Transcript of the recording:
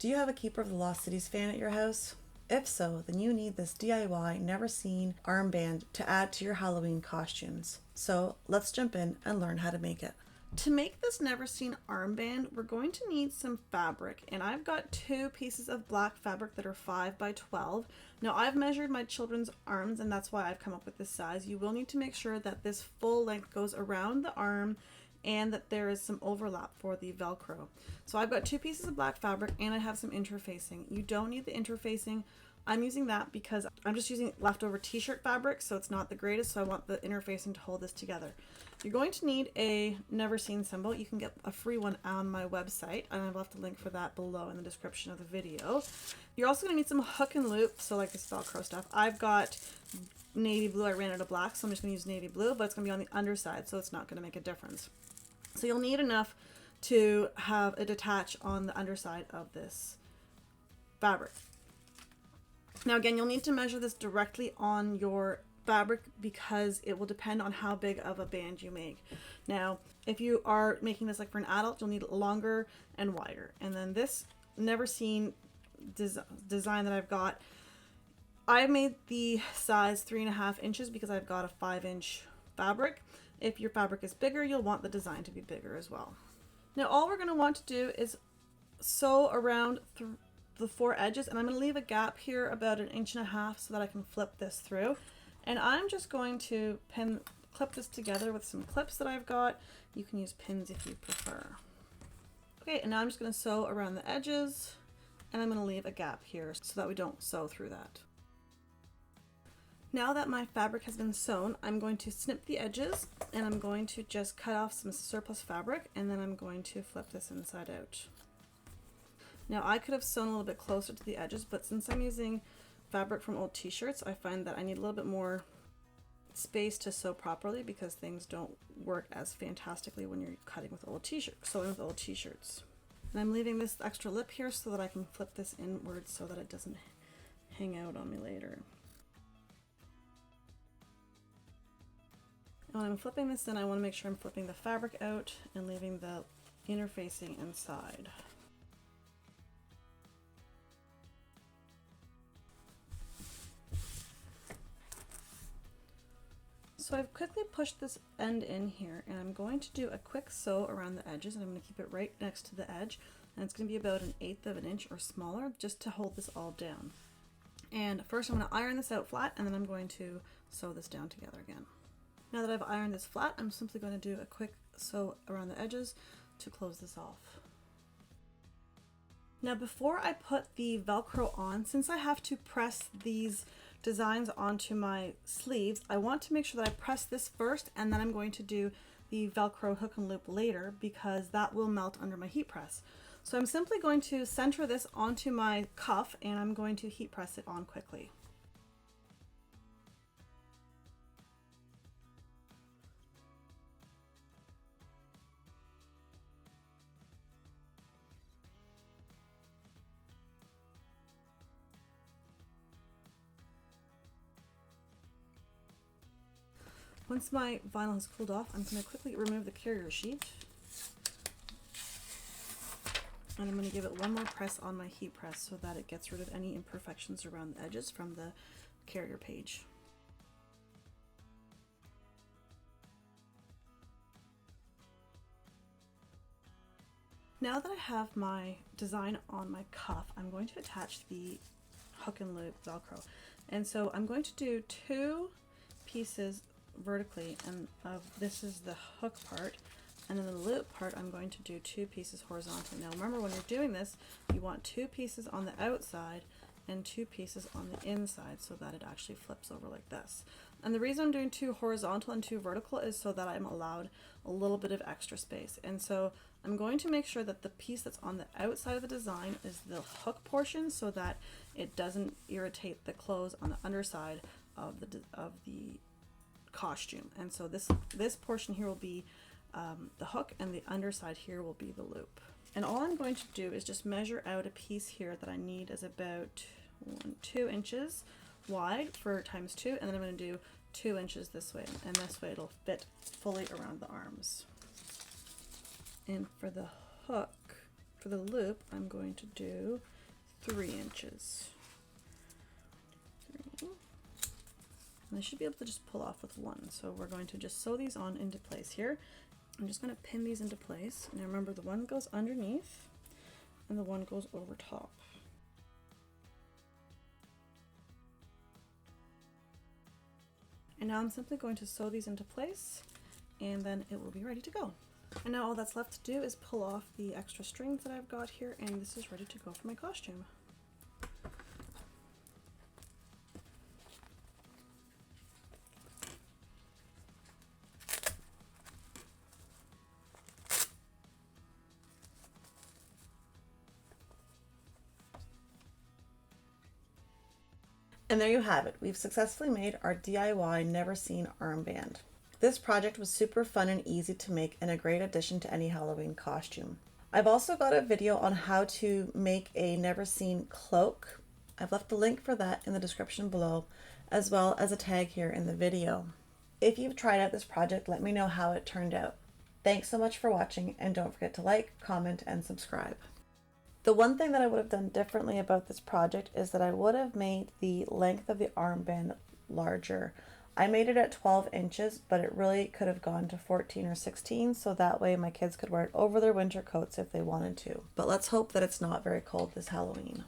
Do you have a Keeper of the Lost Cities fan at your house? If so, then you need this DIY Neverseen Armband to add to your Halloween costumes. So let's jump in and learn how to make it. To make this Neverseen armband, we're going to need some fabric, and I've got 2 pieces of black fabric that are 5 by 12. Now I've measured my children's arms, and that's why I've come up with this size. You will need to make sure that this full length goes around the arm and that there is some overlap for the Velcro. So I've got 2 pieces of black fabric and I have some interfacing. You don't need the interfacing. I'm using that because I'm just using leftover t-shirt fabric, so it's not the greatest, so I want the interfacing to hold this together. You're going to need a NeverSeen symbol. You can get a free one on my website, and I've left a link for that below in the description of the video. You're also going to need some hook and loop, so like this Velcro stuff. I've got navy blue. I ran out of black, so I'm just going to use navy blue, but it's going to be on the underside, so it's not going to make a difference. So you'll need enough to have it attach on the underside of this fabric. Now again, you'll need to measure this directly on your fabric because it will depend on how big of a band you make. Now, if you are making this like for an adult, you'll need it longer and wider. And then this NeverSeen design that I've got, I made the size 3.5 inches because I've got a 5-inch fabric. If your fabric is bigger, you'll want the design to be bigger as well. Now all we're going to want to do is sew around the 4 edges, and I'm going to leave a gap here about 1.5 inches so that I can flip this through. And I'm just going to clip this together with some clips that I've got. You can use pins if you prefer. Okay, and now I'm just going to sew around the edges, and I'm going to leave a gap here so that we don't sew through that. Now that my fabric has been sewn, I'm going to snip the edges, and I'm going to just cut off some surplus fabric, and then I'm going to flip this inside out. Now I could have sewn a little bit closer to the edges, but since I'm using fabric from old t-shirts, I find that I need a little bit more space to sew properly because things don't work as fantastically when you're cutting with old t-shirts, sewing with old t-shirts. And I'm leaving this extra lip here so that I can flip this inwards so that it doesn't hang out on me later. And when I'm flipping this in, I want to make sure I'm flipping the fabric out and leaving the interfacing inside. So I've quickly pushed this end in here, and I'm going to do a quick sew around the edges, and I'm going to keep it right next to the edge, and it's going to be about 1/8 of an inch or smaller just to hold this all down. And first I'm going to iron this out flat, and then I'm going to sew this down together again. Now that I've ironed this flat, I'm simply going to do a quick sew around the edges to close this off. Now before I put the Velcro on, since I have to press these designs onto my sleeves, I want to make sure that I press this first, and then I'm going to do the Velcro hook and loop later because that will melt under my heat press. So I'm simply going to center this onto my cuff, and I'm going to heat press it on quickly. Once my vinyl has cooled off, I'm going to quickly remove the carrier sheet, and I'm going to give it one more press on my heat press so that it gets rid of any imperfections around the edges from the carrier page. Now that I have my design on my cuff, I'm going to attach the hook and loop Velcro. And so I'm going to do 2 pieces vertically, and this is the hook part, and then the loop part I'm going to do 2 pieces horizontally. Now remember, when you're doing this, you want 2 pieces on the outside and 2 pieces on the inside so that it actually flips over like this. And the reason I'm doing 2 horizontal and 2 vertical is so that I'm allowed a little bit of extra space. And so I'm going to make sure that the piece that's on the outside of the design is the hook portion so that it doesn't irritate the clothes on the underside of the costume. And so this portion here will be the hook, and the underside here will be the loop. And all I'm going to do is just measure out a piece here that I need is about 2 inches wide for ×2, and then I'm going to do 2 inches this way, and this way it'll fit fully around the arms. And for the hook, For the loop, I'm going to do 3 inches. 3. And I should be able to just pull off with 1. So we're going to just sew these on into place here. I'm just going to pin these into place. Now remember, the one goes underneath and the one goes over top. And now I'm simply going to sew these into place, and then it will be ready to go. And now all that's left to do is pull off the extra strings that I've got here, and this is ready to go for my costume. And there you have it. We've successfully made our DIY Neverseen Armband. This project was super fun and easy to make and a great addition to any Halloween costume. I've also got a video on how to make a Neverseen cloak. I've left a link for that in the description below, as well as a tag here in the video. If you've tried out this project, let me know how it turned out. Thanks so much for watching, and don't forget to like, comment, and subscribe. The one thing that I would have done differently about this project is that I would have made the length of the armband larger. I made it at 12 inches, but it really could have gone to 14 or 16, so that way my kids could wear it over their winter coats if they wanted to. But let's hope that it's not very cold this Halloween.